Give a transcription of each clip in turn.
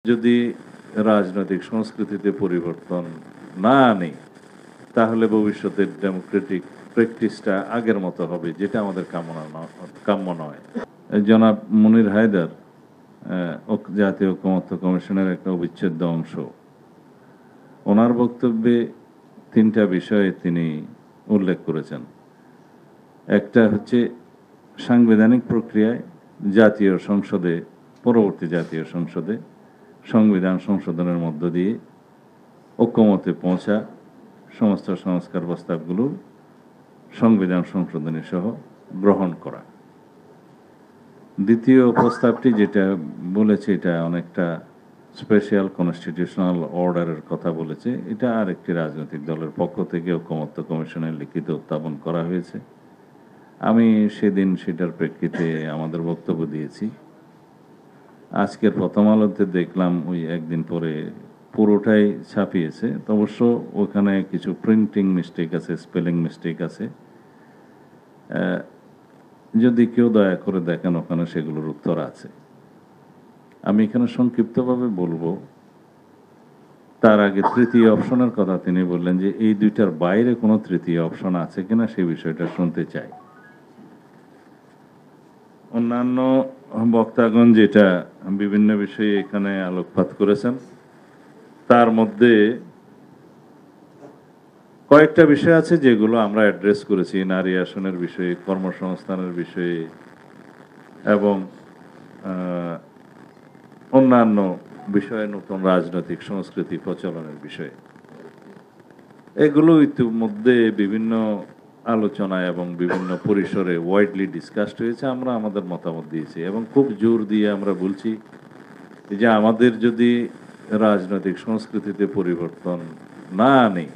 যদি রাজনৈতিক সংস্কৃতিতে পরিবর্তন না আনি তাহলে ভবিষ্যতের ডেমোক্রেটিক প্র্যাকটিসটা আগের মতো হবে, যেটা আমাদের কাম্য নয়। জনাব মুনির হায়দার জাতীয় ঐকমত্য কমিশনের একটা অবিচ্ছেদ্য অংশ। ওনার বক্তব্যে তিনটা বিষয়ে তিনি উল্লেখ করেছেন। একটা হচ্ছে সাংবিধানিক প্রক্রিয়ায় জাতীয় সংসদে, পরবর্তী জাতীয় সংসদে সংবিধান সংশোধনের মধ্য দিয়ে ঐকমত্যে পৌঁছা সমস্ত সংস্কার প্রস্তাবগুলো সংবিধান সংশোধনী সহ গ্রহণ করা। দ্বিতীয় প্রস্তাবটি যেটা বলেছে, এটা অনেকটা স্পেশাল কনস্টিটিউশনাল অর্ডারের কথা বলেছে। এটা আরেকটি রাজনৈতিক দলের পক্ষ থেকে ঐকমত্য কমিশনের লিখিত উত্থাপন করা হয়েছে। আমি সেদিন সেটার প্রেক্ষিতে আমাদের বক্তব্য দিয়েছি। আজকের প্রথম আলোতে দেখলাম ওই একদিন পরে পুরোটাই ছাপিয়েছে। তো অবশ্য ওখানে কিছু প্রিন্টিং মিস্টেক আছে, স্পেলিং মিস্টেক আছে। যদি কেউ দয়া করে দেখেন, ওখানে সেগুলোর উত্তর আছে। আমি এখানে সংক্ষিপ্তভাবে বলবো। তার আগে তৃতীয় অপশনের কথা তিনি বললেন যে এই দুইটার বাইরে কোনো তৃতীয় অপশন আছে কিনা সেই বিষয়টা শুনতে চাই। অন্যান্য বক্তাগণ যেটা বিভিন্ন বিষয়ে এখানে আলোকপাত করেছেন, তার মধ্যে কয়েকটা বিষয় আছে যেগুলো আমরা অ্যাড্রেস করেছি। নারী আসনের বিষয়ে, কর্মসংস্থানের বিষয়ে এবং অন্যান্য বিষয়ে নতুন রাজনৈতিক সংস্কৃতি প্রচলনের বিষয়ে। এগুলো ইতিমধ্যে বিভিন্ন আলোচনায় এবং বিভিন্ন পরিসরে ওয়াইডলি ডিসকাসড হয়েছে। আমরা আমাদের মতামত দিয়েছি এবং খুব জোর দিয়ে আমরা বলছি যে আমাদের যদি রাজনৈতিক সংস্কৃতিতে পরিবর্তন না আনি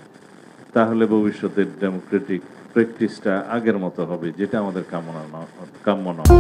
তাহলে ভবিষ্যতের ডেমোক্রেটিক প্র্যাকটিসটা আগের মতো হবে, যেটা আমাদের কাম্য নয়।